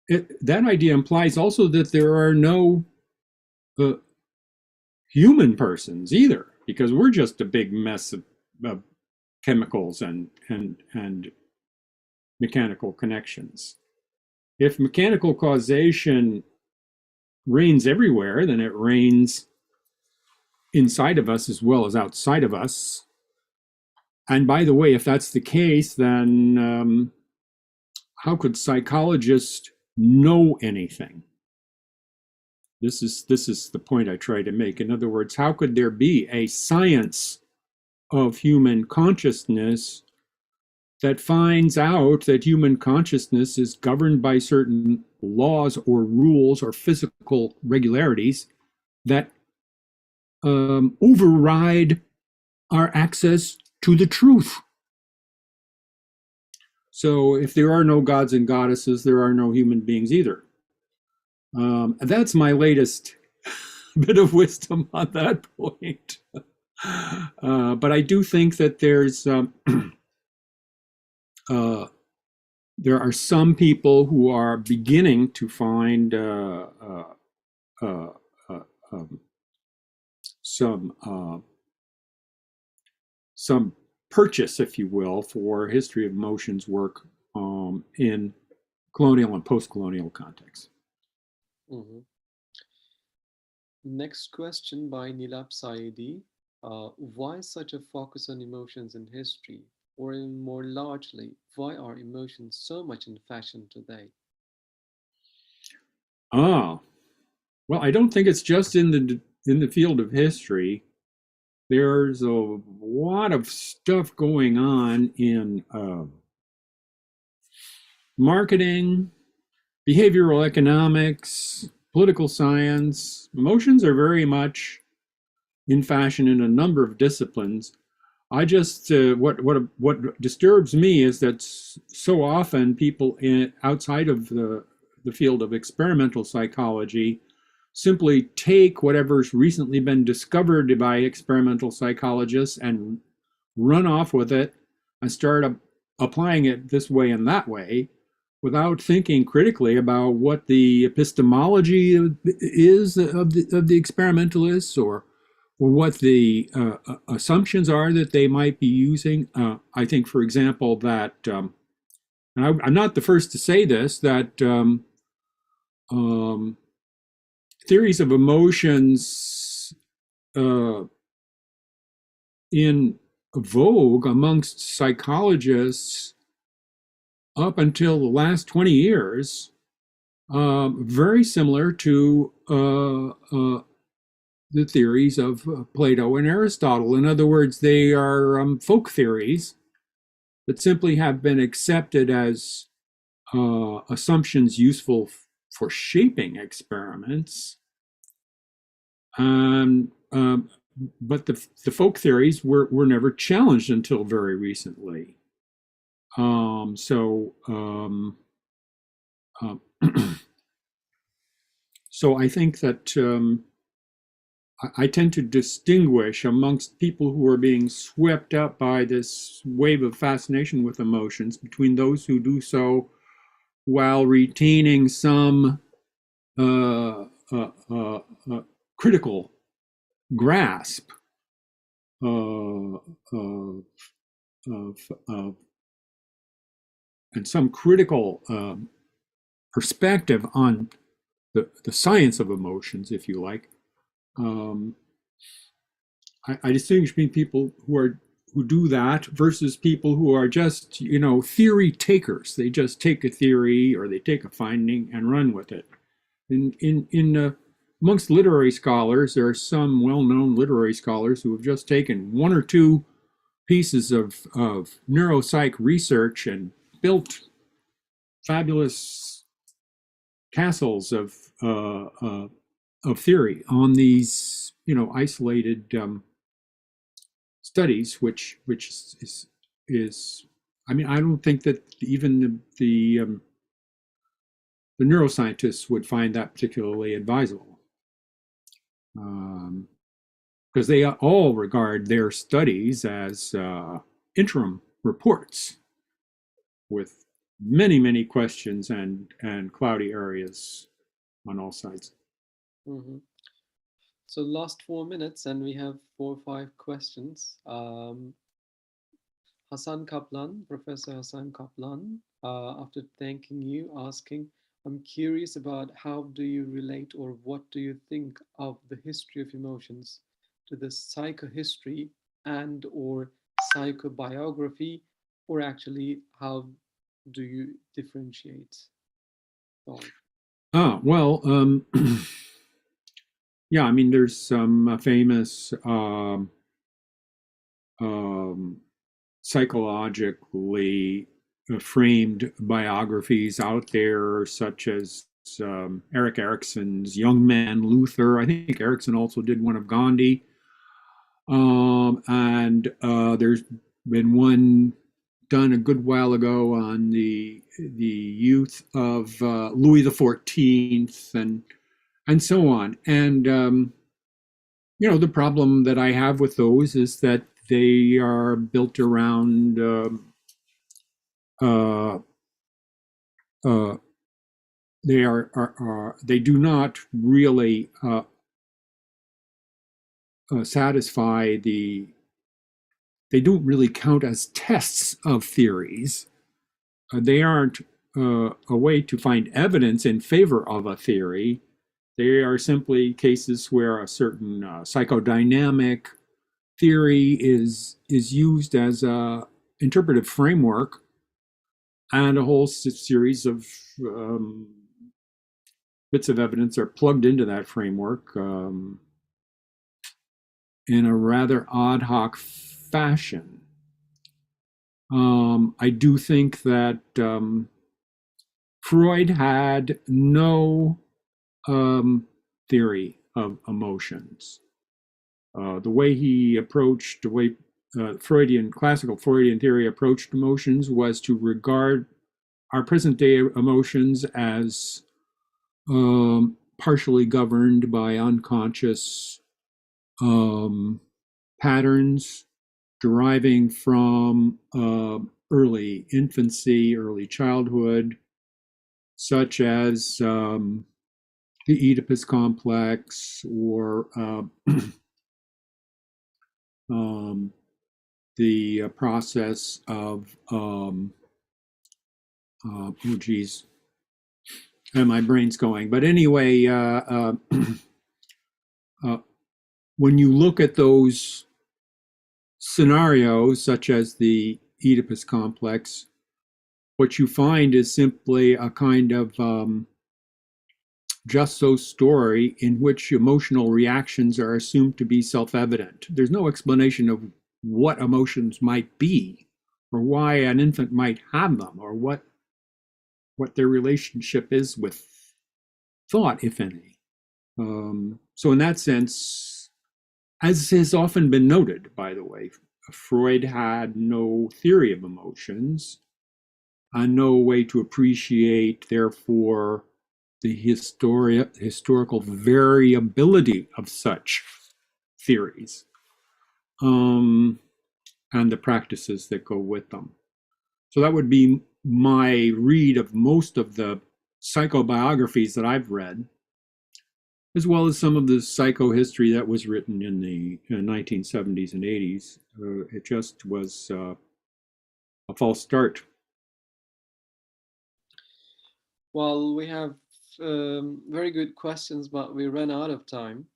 that idea implies also that there are no human persons either, because we're just a big mess of chemicals and mechanical connections. If mechanical causation reigns everywhere, then it reigns inside of us as well as outside of us. And by the way, if that's the case, then how could psychologists know anything? This is the point I try to make. In other words, how could there be a science of human consciousness that finds out that human consciousness is governed by certain laws or rules or physical regularities that override our access to the truth? So if there are no gods and goddesses, there are no human beings either. That's my latest bit of wisdom on that point. But I do think that there are some people who are beginning to find some purchase, if you will, for history of emotions work in colonial and post-colonial contexts. Mm-hmm. Next question by Nilab Saidi. Why such a focus on emotions in history? Or even more largely, why are emotions so much in fashion today? Well, I don't think it's just in in the field of history, there's a lot of stuff going on in marketing, behavioral economics, political science. Emotions are very much in fashion in a number of disciplines. I just what disturbs me is that so often people outside of the field of experimental psychology simply take whatever's recently been discovered by experimental psychologists and run off with it and start applying it this way and that way without thinking critically about what the epistemology is of the experimentalists, or what the assumptions are that they might be using. I think, for example, that, and I'm not the first to say this, that theories of emotions in vogue amongst psychologists up until the last 20 years, very similar to the theories of Plato and Aristotle. In other words, they are folk theories that simply have been accepted as assumptions useful for shaping experiments. But the folk theories were never challenged until very recently. So I think that I tend to distinguish amongst people who are being swept up by this wave of fascination with emotions between those who do so while retaining some critical grasp and some critical perspective on the science of emotions, if you like. I distinguish between people who do that versus people who are just, theory takers. They just take a theory or they take a finding and run with it. Amongst literary scholars, there are some well-known literary scholars who have just taken one or two pieces of neuropsych research and built fabulous castles of theory on these, isolated studies, which is, I mean, I don't think that even the neuroscientists would find that particularly advisable, because they all regard their studies as interim reports with many questions and cloudy areas on all sides. Mm-hmm. So last 4 minutes, and we have 4 or 5 questions. Hassan Kaplan, Professor Hassan Kaplan, after thanking you, asking, I'm curious about how do you relate or what do you think of the history of emotions to the psychohistory and or psychobiography, or actually how do you differentiate thought? Well, yeah, I mean, there's some famous psychologically framed biographies out there, such as Erik Erikson's Young Man Luther. I think Erikson also did one of Gandhi. And there's been one done a good while ago on the youth of Louis XIV and so on. And the problem that I have with those is that they are built around they do not really satisfy they don't really count as tests of theories. They aren't a way to find evidence in favor of a theory. They are simply cases where a certain psychodynamic theory is used as a interpretive framework, and a whole series of bits of evidence are plugged into that framework. in a rather ad hoc fashion. I do think that Freud had no theory of emotions. The way he approached, the way classical Freudian theory approached emotions was to regard our present day emotions as partially governed by unconscious patterns deriving from early infancy, early childhood, such as the Oedipus complex or the process of, oh geez, and my brain's going. But anyway, when you look at those scenarios, such as the Oedipus complex, what you find is simply a kind of just so story in which emotional reactions are assumed to be self-evident. There's no explanation of what emotions might be, or why an infant might have them, or what their relationship is with thought, if any. So in that sense, as has often been noted, by the way, Freud had no theory of emotions and no way to appreciate, therefore, the historical variability of such theories and the practices that go with them. So that would be my read of most of the psychobiographies that I've read, as well as some of the psychohistory that was written in the 1970s and 80s. It just was a false start. Well, we have very good questions, but we ran out of time.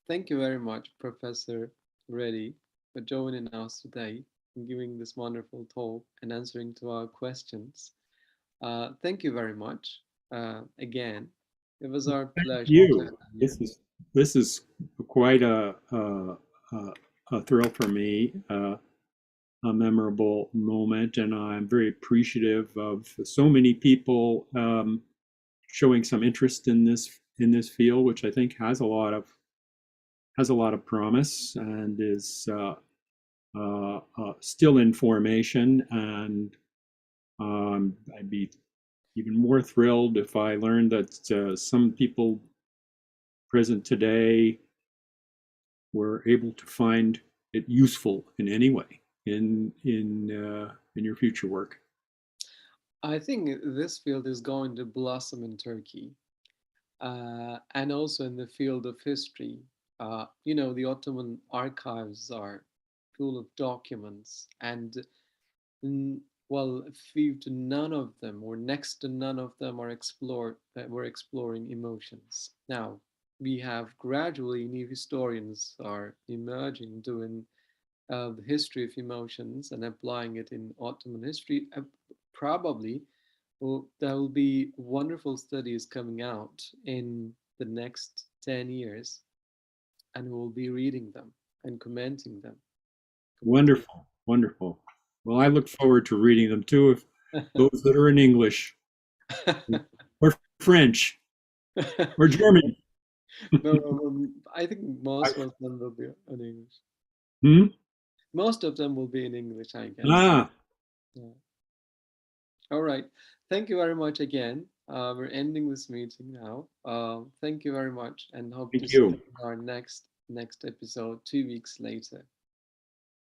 Thank you very much, Professor Reddy, for joining us today and giving this wonderful talk and answering to our questions. Thank you very much again. It was our Thank pleasure to you. have you. This is quite a thrill for me, a memorable moment, and I'm very appreciative of so many people showing some interest in this field, which I think has a lot of promise and is still in formation. And I'd be even more thrilled if I learned that some people present today were able to find it useful in any way in your future work. I think this field is going to blossom in Turkey and also in the field of history. The Ottoman archives are full of documents, and well, few to none of them, or next to none of them, are were exploring emotions. Now, we have gradually new historians are emerging doing the history of emotions and applying it in Ottoman history. Probably, well, there will be wonderful studies coming out in the next 10 years, and we'll be reading them and commenting them. Wonderful, wonderful. Well, I look forward to reading them too, if those that are in English or French or German. No, I think I- most of them will be in English. hmm? Most of them will be in English, I guess. Ah, Yeah. All right. Thank you very much again. We're ending this meeting now. Thank you very much, and hope to thank see you you. in our next episode 2 weeks later.